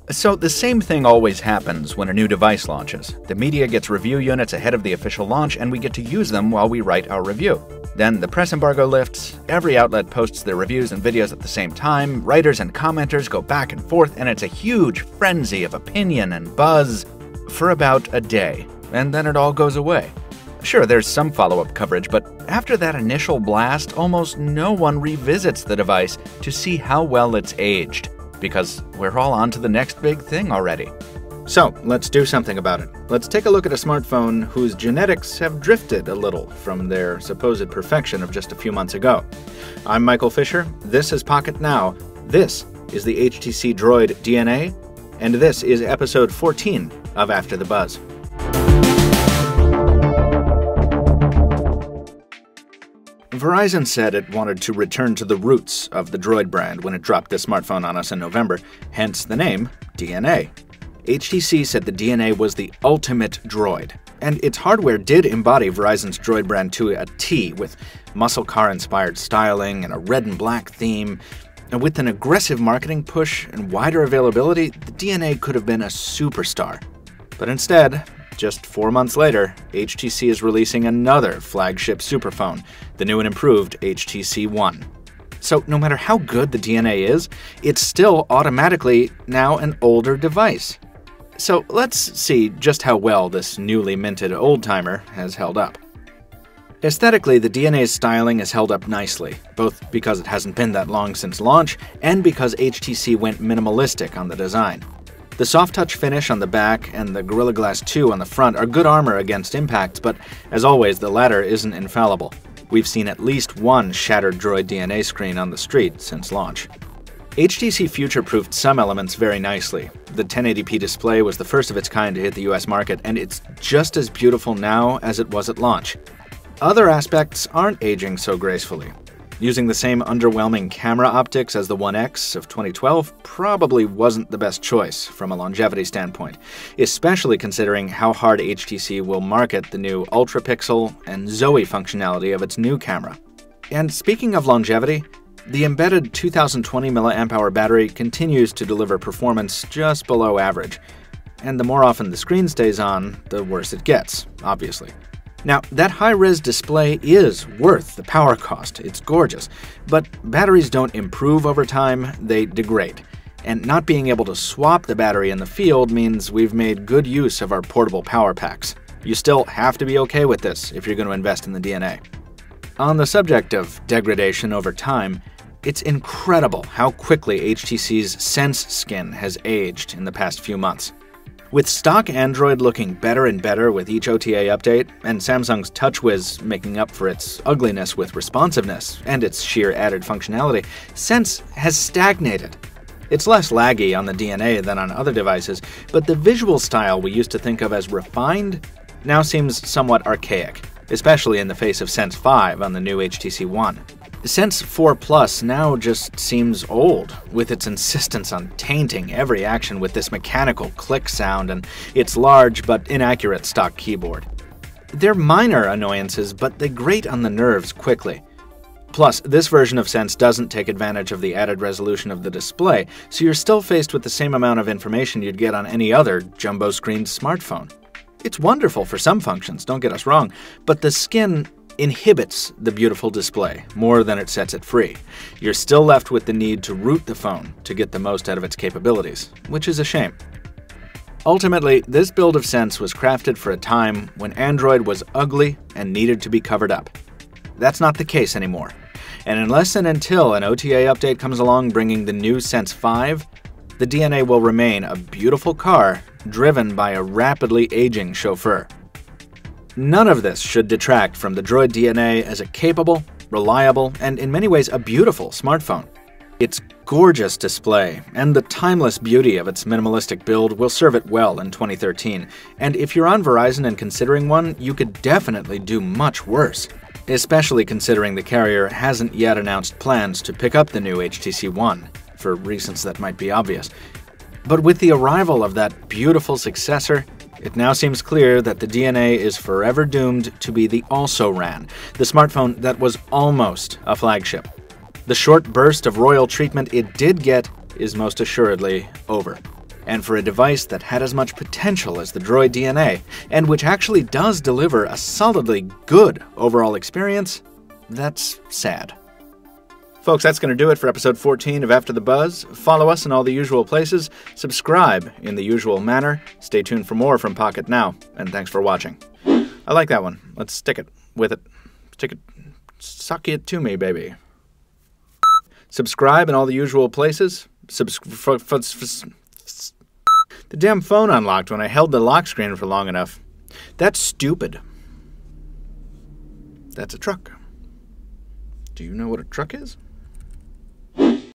So the same thing always happens when a new device launches. The media gets review units ahead of the official launch, and we get to use them while we write our review. Then the press embargo lifts, every outlet posts their reviews and videos at the same time, writers and commenters go back and forth, and it's a huge frenzy of opinion and buzz for about a day, and then it all goes away. Sure, there's some follow-up coverage, but after that initial blast, almost no one revisits the device to see how well it's aged, because we're all on to the next big thing already. So, let's do something about it. Let's take a look at a smartphone whose genetics have drifted a little from their supposed perfection of just a few months ago. I'm Michael Fisher, this is Pocket Now, this is the HTC Droid DNA, and this is episode 14 of After the Buzz. Verizon said it wanted to return to the roots of the Droid brand when it dropped this smartphone on us in November, hence the name DNA. HTC said the DNA was the ultimate Droid, and its hardware did embody Verizon's Droid brand to a T, with muscle car-inspired styling and a red and black theme. And with an aggressive marketing push and wider availability, the DNA could have been a superstar. But instead, just 4 months later, HTC is releasing another flagship superphone, the new and improved HTC One. So no matter how good the DNA is, it's still automatically now an older device. So let's see just how well this newly minted old-timer has held up. Aesthetically, the DNA's styling has held up nicely, both because it hasn't been that long since launch, and because HTC went minimalistic on the design. The soft-touch finish on the back and the Gorilla Glass 2 on the front are good armor against impacts, but as always, the latter isn't infallible. We've seen at least one shattered Droid DNA screen on the street since launch. HTC future-proofed some elements very nicely. The 1080p display was the first of its kind to hit the US market, and it's just as beautiful now as it was at launch. Other aspects aren't aging so gracefully. Using the same underwhelming camera optics as the One X of 2012 probably wasn't the best choice from a longevity standpoint, especially considering how hard HTC will market the new Ultra Pixel and Zoe functionality of its new camera. And speaking of longevity, the embedded 2020 mAh battery continues to deliver performance just below average, and the more often the screen stays on, the worse it gets, obviously. Now, that high-res display is worth the power cost, it's gorgeous, but batteries don't improve over time, they degrade. And not being able to swap the battery in the field means we've made good use of our portable power packs. You still have to be okay with this if you're going to invest in the DNA. On the subject of degradation over time, it's incredible how quickly HTC's Sense skin has aged in the past few months. With stock Android looking better and better with each OTA update, and Samsung's TouchWiz making up for its ugliness with responsiveness and its sheer added functionality, Sense has stagnated. It's less laggy on the DNA than on other devices, but the visual style we used to think of as refined now seems somewhat archaic, especially in the face of Sense 5 on the new HTC One. Sense 4 Plus now just seems old, with its insistence on tainting every action with this mechanical click sound and its large but inaccurate stock keyboard. They're minor annoyances, but they grate on the nerves quickly. Plus, this version of Sense doesn't take advantage of the added resolution of the display, so you're still faced with the same amount of information you'd get on any other jumbo-screened smartphone. It's wonderful for some functions, don't get us wrong, but the skin inhibits the beautiful display more than it sets it free. You're still left with the need to root the phone to get the most out of its capabilities, which is a shame. Ultimately, this build of Sense was crafted for a time when Android was ugly and needed to be covered up. That's not the case anymore. And unless and until an OTA update comes along bringing the new Sense 5, the DNA will remain a beautiful car driven by a rapidly aging chauffeur. None of this should detract from the Droid DNA as a capable, reliable, and in many ways a beautiful smartphone. Its gorgeous display and the timeless beauty of its minimalistic build will serve it well in 2013, and if you're on Verizon and considering one, you could definitely do much worse, especially considering the carrier hasn't yet announced plans to pick up the new HTC One, for reasons that might be obvious. But with the arrival of that beautiful successor, it now seems clear that the DNA is forever doomed to be the also-ran, the smartphone that was almost a flagship. The short burst of royal treatment it did get is most assuredly over. and for a device that had as much potential as the Droid DNA, and which actually does deliver a solidly good overall experience, that's sad. Folks, that's going to do it for episode 14 of After the Buzz. Follow us in all the usual places, subscribe in the usual manner, stay tuned for more from Pocket Now, and thanks for watching. I like that one. Let's stick it with it. Stick it. Suck it to me, baby. Subscribe in all the usual places. The damn phone unlocked when I held the lock screen for long enough. That's stupid. That's a truck. Do you know what a truck is?